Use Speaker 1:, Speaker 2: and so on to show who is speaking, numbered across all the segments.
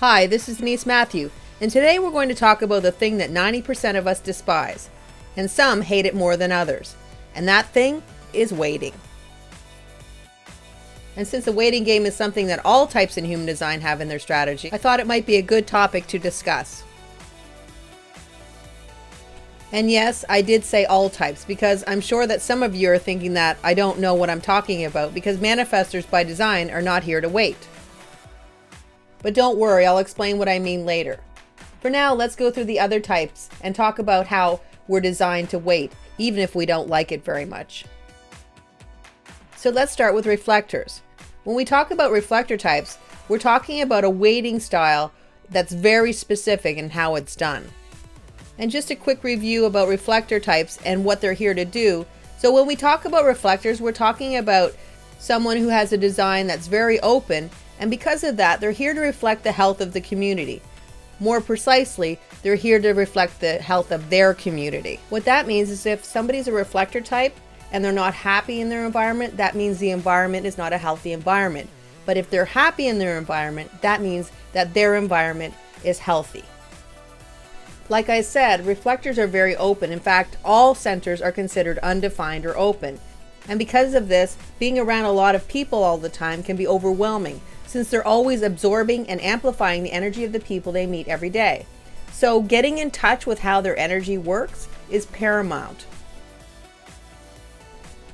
Speaker 1: Hi, this is Denise Matthew, and today we're going to talk about the thing that 90% of us despise, and some hate it more than others, and that thing is waiting. And since the waiting game is something that all types in human design have in their strategy, I thought it might be a good topic to discuss. And yes, I did say all types, because I'm sure that some of you are thinking that I don't know what I'm talking about, because manifestors by design are not here to wait. But don't worry, I'll explain what I mean later. For now, let's go through the other types and talk about how we're designed to wait, even if we don't like it very much. So let's start with reflectors. When we talk about reflector types, we're talking about a waiting style that's very specific in how it's done. And just a quick review about reflector types and what they're here to do. So when we talk about reflectors, we're talking about someone who has a design that's very open, and because of that, they're here to reflect the health of the community. More precisely, they're here to reflect the health of their community. What that means is if somebody's a reflector type and they're not happy in their environment, that means the environment is not a healthy environment. But if they're happy in their environment, that means that their environment is healthy. Like I said, reflectors are very open. In fact, all centers are considered undefined or open. And because of this, being around a lot of people all the time can be overwhelming, since they're always absorbing and amplifying the energy of the people they meet every day. So getting in touch with how their energy works is paramount.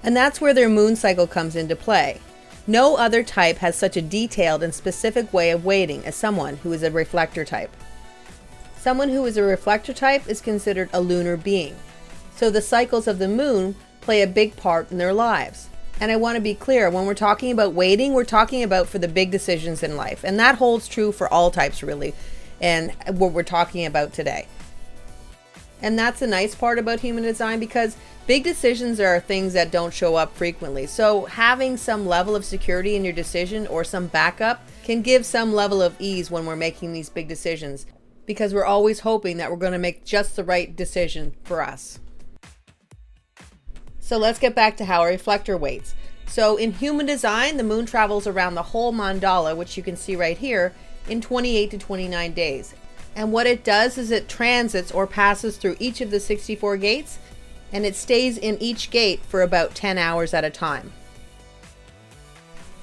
Speaker 1: And that's where their moon cycle comes into play. No other type has such a detailed and specific way of waiting as someone who is a reflector type. Someone who is a reflector type is considered a lunar being. So the cycles of the moon play a big part in their lives. And I want to be clear, when we're talking about waiting, we're talking about for the big decisions in life. And that holds true for all types really, and what we're talking about today. And that's the nice part about human design, because big decisions are things that don't show up frequently. So having some level of security in your decision or some backup can give some level of ease when we're making these big decisions, because we're always hoping that we're going to make just the right decision for us. So let's get back to how a reflector waits. So in human design, the moon travels around the whole mandala, which you can see right here, in 28 to 29 days. And what it does is it transits or passes through each of the 64 gates, and it stays in each gate for about 10 hours at a time.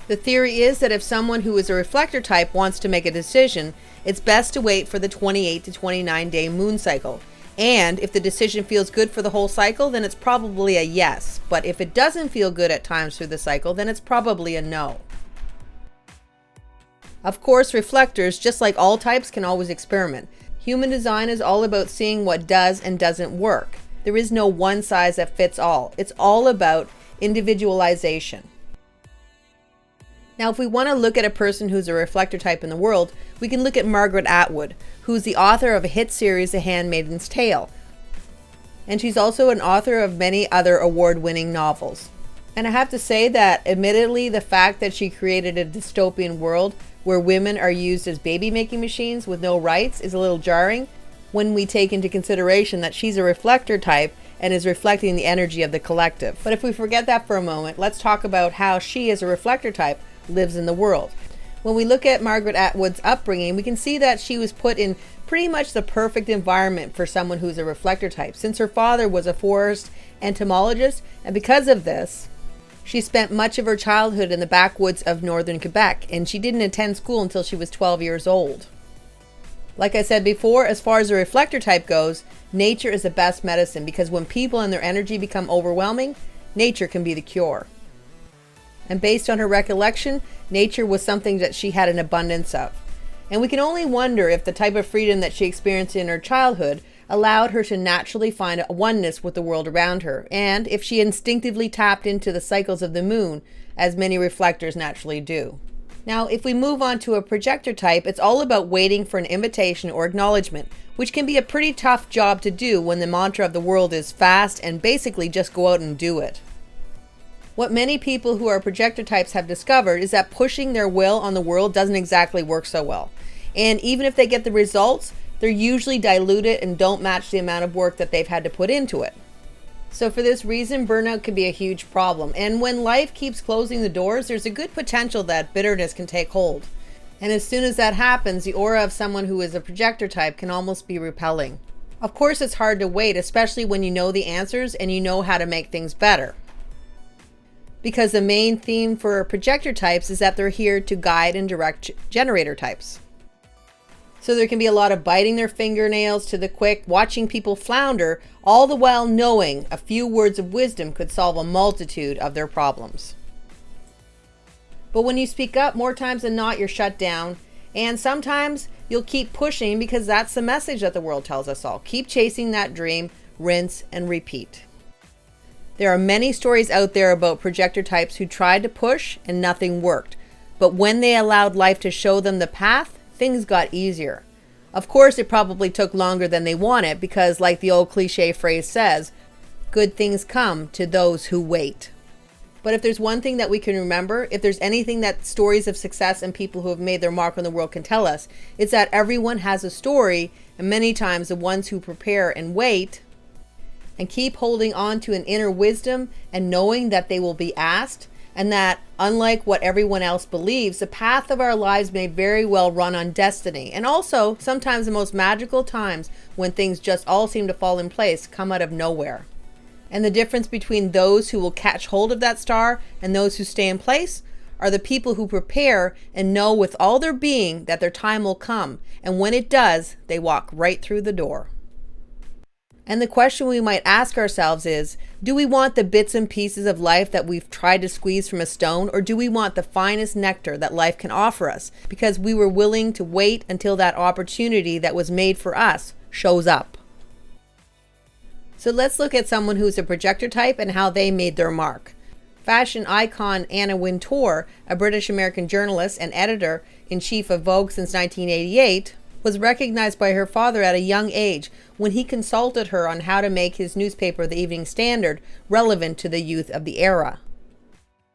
Speaker 1: The theory is that if someone who is a reflector type wants to make a decision, it's best to wait for the 28 to 29 day moon cycle. And if the decision feels good for the whole cycle, then it's probably a yes. But if it doesn't feel good at times through the cycle, then it's probably a no. Of course, reflectors, just like all types, can always experiment. Human design is all about seeing what does and doesn't work. There is no one size that fits all. It's all about individualization. Now, if we want to look at a person who's a reflector type in the world, we can look at Margaret Atwood, who's the author of a hit series, The Handmaid's Tale. And she's also an author of many other award-winning novels. And I have to say that, admittedly, the fact that she created a dystopian world where women are used as baby-making machines with no rights is a little jarring when we take into consideration that she's a reflector type and is reflecting the energy of the collective. But if we forget that for a moment, let's talk about how she, as a reflector type, lives in the world. When we look at Margaret Atwood's upbringing, we can see that she was put in pretty much the perfect environment for someone who's a reflector type, since her father was a forest entomologist, and because of this, she spent much of her childhood in the backwoods of northern Quebec, and she didn't attend school until she was 12 years old. Like I said before, as far as a reflector type goes, nature is the best medicine, because when people and their energy become overwhelming, nature can be the cure. And based on her recollection, nature was something that she had an abundance of. And we can only wonder if the type of freedom that she experienced in her childhood allowed her to naturally find a oneness with the world around her, and if she instinctively tapped into the cycles of the moon, as many reflectors naturally do. Now, if we move on to a projector type, it's all about waiting for an invitation or acknowledgement, which can be a pretty tough job to do when the mantra of the world is fast and basically just go out and do it. What many people who are projector types have discovered is that pushing their will on the world doesn't exactly work so well. And even if they get the results, they're usually diluted and don't match the amount of work that they've had to put into it. So for this reason, burnout can be a huge problem. And when life keeps closing the doors, there's a good potential that bitterness can take hold. And as soon as that happens, the aura of someone who is a projector type can almost be repelling. Of course, it's hard to wait, especially when you know the answers and you know how to make things better. Because the main theme for projector types is that they're here to guide and direct generator types. So there can be a lot of biting their fingernails to the quick, watching people flounder, all the while knowing a few words of wisdom could solve a multitude of their problems. But when you speak up, more times than not, you're shut down. And sometimes you'll keep pushing because that's the message that the world tells us all. Keep chasing that dream, rinse and repeat. There are many stories out there about projector types who tried to push and nothing worked. But when they allowed life to show them the path, things got easier. Of course, it probably took longer than they wanted because, like the old cliche phrase says, good things come to those who wait. But if there's one thing that we can remember, if there's anything that stories of success and people who have made their mark on the world can tell us, it's that everyone has a story, and many times the ones who prepare and wait and keep holding on to an inner wisdom and knowing that they will be asked, and that unlike what everyone else believes, the path of our lives may very well run on destiny. And also, sometimes the most magical times when things just all seem to fall in place come out of nowhere. And the difference between those who will catch hold of that star and those who stay in place are the people who prepare and know with all their being that their time will come. And when it does, they walk right through the door. And the question we might ask ourselves is, do we want the bits and pieces of life that we've tried to squeeze from a stone, or do we want the finest nectar that life can offer us because we were willing to wait until that opportunity that was made for us shows up? So let's look at someone who's a projector type and how they made their mark. Fashion icon Anna Wintour, a British-American journalist and editor-in-chief of Vogue since 1988, was recognized by her father at a young age when he consulted her on how to make his newspaper, The Evening Standard, relevant to the youth of the era.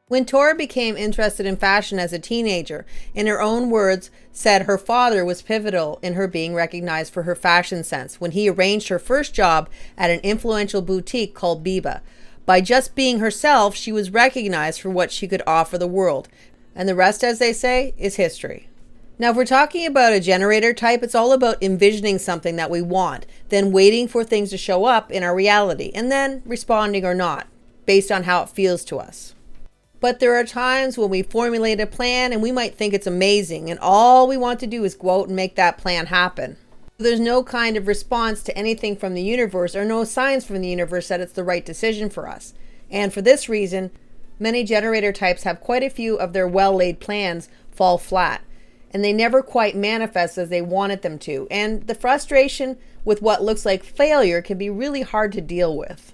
Speaker 1: Wintour became interested in fashion as a teenager. In her own words, said her father was pivotal in her being recognized for her fashion sense when he arranged her first job at an influential boutique called Biba. By just being herself, she was recognized for what she could offer the world. And the rest, as they say, is history. Now, if we're talking about a generator type, it's all about envisioning something that we want, then waiting for things to show up in our reality, and then responding or not, based on how it feels to us. But there are times when we formulate a plan and we might think it's amazing, and all we want to do is go out and make that plan happen. There's no kind of response to anything from the universe, or no signs from the universe that it's the right decision for us. And for this reason, many generator types have quite a few of their well-laid plans fall flat, and they never quite manifest as they wanted them to. And the frustration with what looks like failure can be really hard to deal with.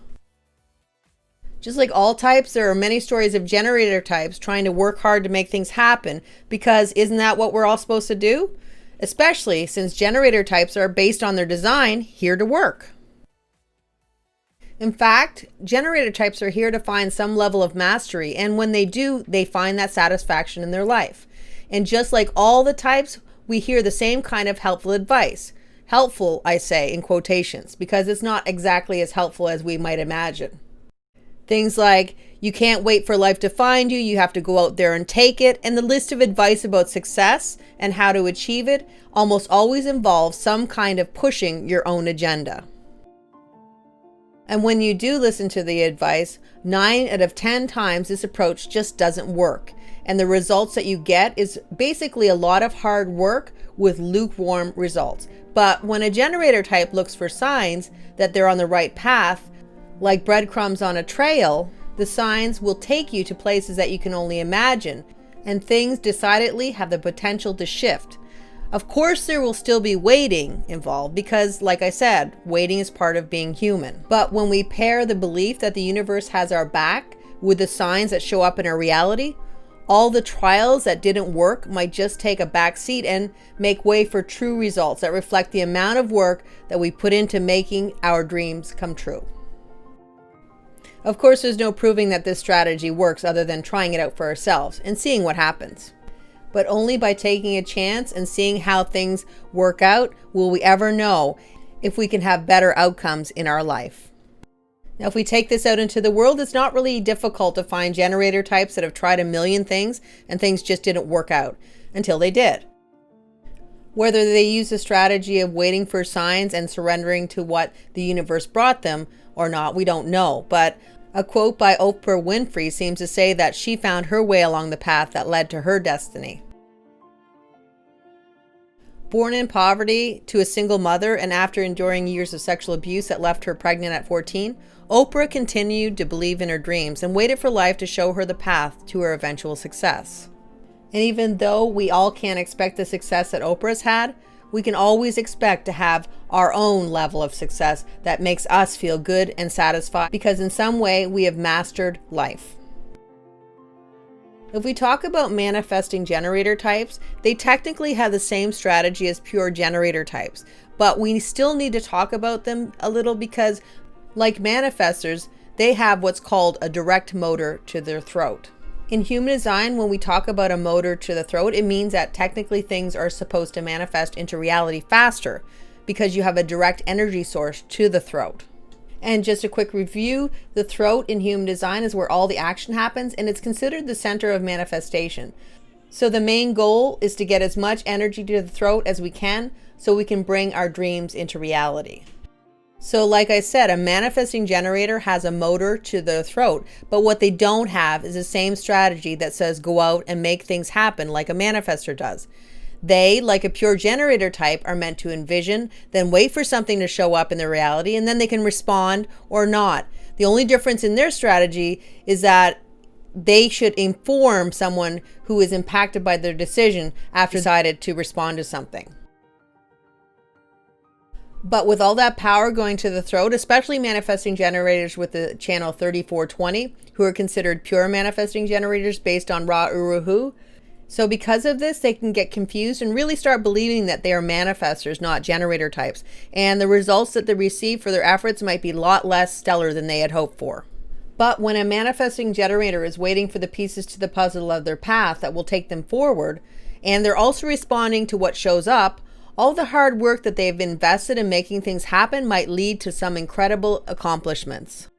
Speaker 1: Just like all types, there are many stories of generator types trying to work hard to make things happen, because isn't that what we're all supposed to do? Especially since generator types are, based on their design, here to work. In fact, generator types are here to find some level of mastery, and when they do, they find that satisfaction in their life. And just like all the types, we hear the same kind of helpful advice. Helpful, I say, in quotations, because it's not exactly as helpful as we might imagine. Things like, you can't wait for life to find you, you have to go out there and take it, and the list of advice about success and how to achieve it almost always involves some kind of pushing your own agenda. And when you do listen to the advice, 9 out of 10 times this approach just doesn't work. And the results that you get is basically a lot of hard work with lukewarm results. But when a generator type looks for signs that they're on the right path, like breadcrumbs on a trail, the signs will take you to places that you can only imagine, and things decidedly have the potential to shift. Of course, there will still be waiting involved because, like I said, waiting is part of being human. But when we pair the belief that the universe has our back with the signs that show up in our reality, all the trials that didn't work might just take a back seat and make way for true results that reflect the amount of work that we put into making our dreams come true. Of course, there's no proving that this strategy works other than trying it out for ourselves and seeing what happens. But only by taking a chance and seeing how things work out will we ever know if we can have better outcomes in our life. Now, if we take this out into the world, it's not really difficult to find generator types that have tried a million things and things just didn't work out until they did. Whether they use the strategy of waiting for signs and surrendering to what the universe brought them or not, we don't know. But a quote by Oprah Winfrey seems to say that she found her way along the path that led to her destiny. Born in poverty to a single mother, and after enduring years of sexual abuse that left her pregnant at 14, Oprah continued to believe in her dreams and waited for life to show her the path to her eventual success. And even though we all can't expect the success that Oprah's had, we can always expect to have our own level of success that makes us feel good and satisfied because in some way we have mastered life. If we talk about manifesting generator types, they technically have the same strategy as pure generator types, but we still need to talk about them a little because, like manifestors, they have what's called a direct motor to their throat. In human design, when we talk about a motor to the throat, it means that technically things are supposed to manifest into reality faster because you have a direct energy source to the throat. And just a quick review, the throat in human design is where all the action happens, and it's considered the center of manifestation. So the main goal is to get as much energy to the throat as we can so we can bring our dreams into reality. So like I said, a manifesting generator has a motor to their throat, but what they don't have is the same strategy that says go out and make things happen like a manifestor does. They, like a pure generator type, are meant to envision, then wait for something to show up in their reality, and then they can respond or not. The only difference in their strategy is that they should inform someone who is impacted by their decision after decided to respond to something. But with all that power going to the throat, especially manifesting generators with the channel 3420, who are considered pure manifesting generators based on Ra Uru. So because of this, they can get confused and really start believing that they are manifestors, not generator types. And the results that they receive for their efforts might be a lot less stellar than they had hoped for. But when a manifesting generator is waiting for the pieces to the puzzle of their path that will take them forward, and they're also responding to what shows up, all the hard work that they've invested in making things happen might lead to some incredible accomplishments.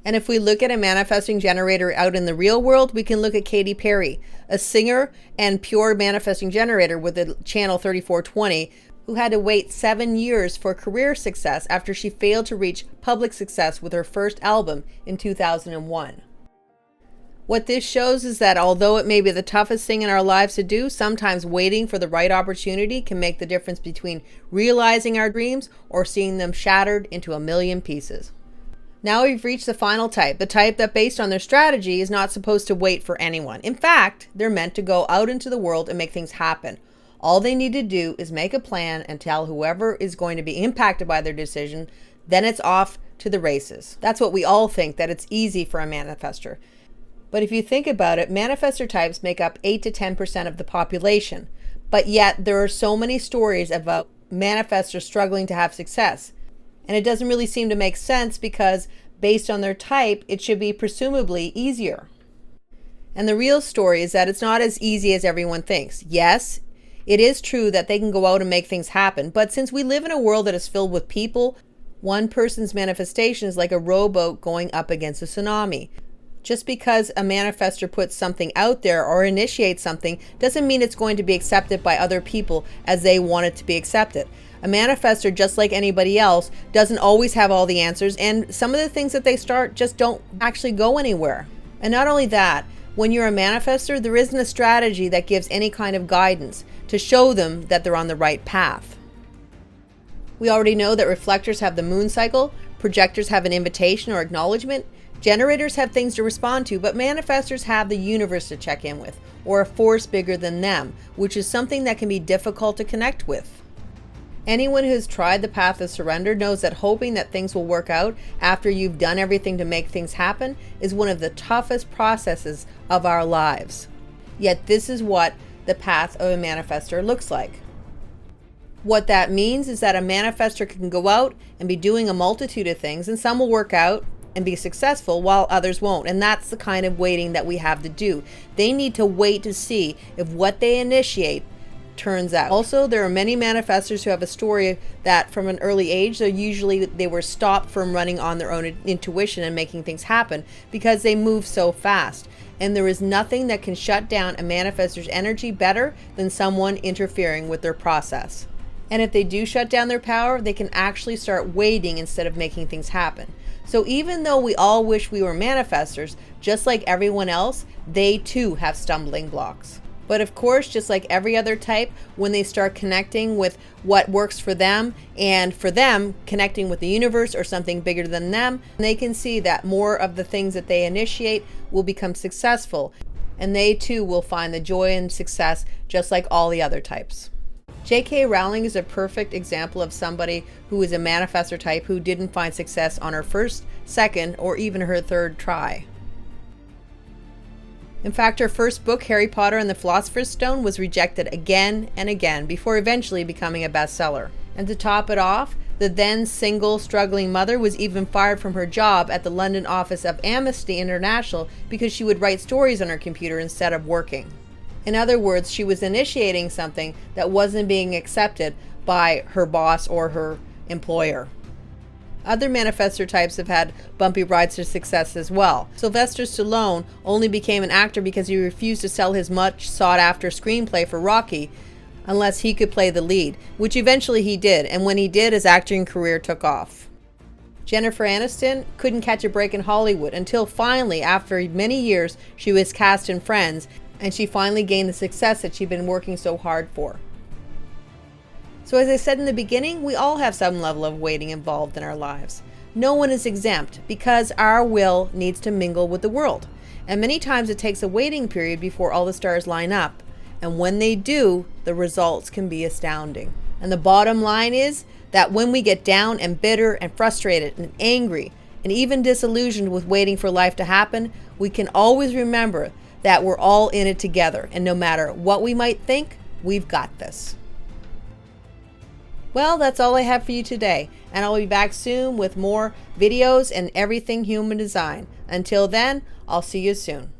Speaker 1: And if we look at a manifesting generator out in the real world, we can look at Katy Perry, a singer and pure manifesting generator with the channel 3420, who had to wait 7 years for career success after she failed to reach public success with her first album in 2001. What this shows is that although it may be the toughest thing in our lives to do, sometimes waiting for the right opportunity can make the difference between realizing our dreams or seeing them shattered into a million pieces. Now we've reached the final type, the type that based on their strategy is not supposed to wait for anyone. In fact, they're meant to go out into the world and make things happen. All they need to do is make a plan and tell whoever is going to be impacted by their decision, then it's off to the races. That's what we all think, that it's easy for a manifestor. But if you think about it, manifestor types make up 8 to 10% of the population. But yet there are so many stories about manifestors struggling to have success. And it doesn't really seem to make sense because based on their type, it should be presumably easier. And the real story is that it's not as easy as everyone thinks. Yes, it is true that they can go out and make things happen, but since we live in a world that is filled with people, one person's manifestation is like a rowboat going up against a tsunami. Just because a manifestor puts something out there or initiates something doesn't mean it's going to be accepted by other people as they want it to be accepted. A manifestor, just like anybody else, doesn't always have all the answers, and some of the things that they start just don't actually go anywhere. And not only that, when you're a manifestor, there isn't a strategy that gives any kind of guidance to show them that they're on the right path. We already know that reflectors have the moon cycle, projectors have an invitation or acknowledgement, generators have things to respond to, but manifestors have the universe to check in with, or a force bigger than them, which is something that can be difficult to connect with. Anyone who has tried the path of surrender knows that hoping that things will work out after you've done everything to make things happen is one of the toughest processes of our lives. Yet this is what the path of a manifestor looks like. What that means is that a manifestor can go out and be doing a multitude of things, and some will work out and be successful while others won't. And that's the kind of waiting that we have to do. They need to wait to see if what they initiate turns out. Also, there are many manifestors who have a story that from an early age, they were stopped from running on their own intuition and making things happen because they move so fast. And there is nothing that can shut down a manifestor's energy better than someone interfering with their process. And if they do shut down their power, they can actually start waiting instead of making things happen. So even though we all wish we were manifestors, just like everyone else, they too have stumbling blocks. But of course, just like every other type, when they start connecting with what works for them, and for them, connecting with the universe or something bigger than them, they can see that more of the things that they initiate will become successful. And they too will find the joy and success just like all the other types. J.K. Rowling is a perfect example of somebody who is a manifestor type who didn't find success on her first, second, or even her third try. In fact, her first book, Harry Potter and the Philosopher's Stone, was rejected again and again before eventually becoming a bestseller. And to top it off, the then single, struggling mother was even fired from her job at the London office of Amnesty International because she would write stories on her computer instead of working. In other words, she was initiating something that wasn't being accepted by her boss or her employer. Other manifestor types have had bumpy rides to success as well. Sylvester Stallone only became an actor because he refused to sell his much sought-after screenplay for Rocky unless he could play the lead, which eventually he did, and when he did, his acting career took off. Jennifer Aniston couldn't catch a break in Hollywood until finally, after many years, she was cast in Friends, and she finally gained the success that she'd been working so hard for. So as I said in the beginning, we all have some level of waiting involved in our lives. No one is exempt because our will needs to mingle with the world. And many times it takes a waiting period before all the stars line up. And when they do, the results can be astounding. And the bottom line is that when we get down and bitter and frustrated and angry and even disillusioned with waiting for life to happen, we can always remember that we're all in it together. And no matter what we might think, we've got this. Well, that's all I have for you today, and I'll be back soon with more videos and everything human design. Until then, I'll see you soon.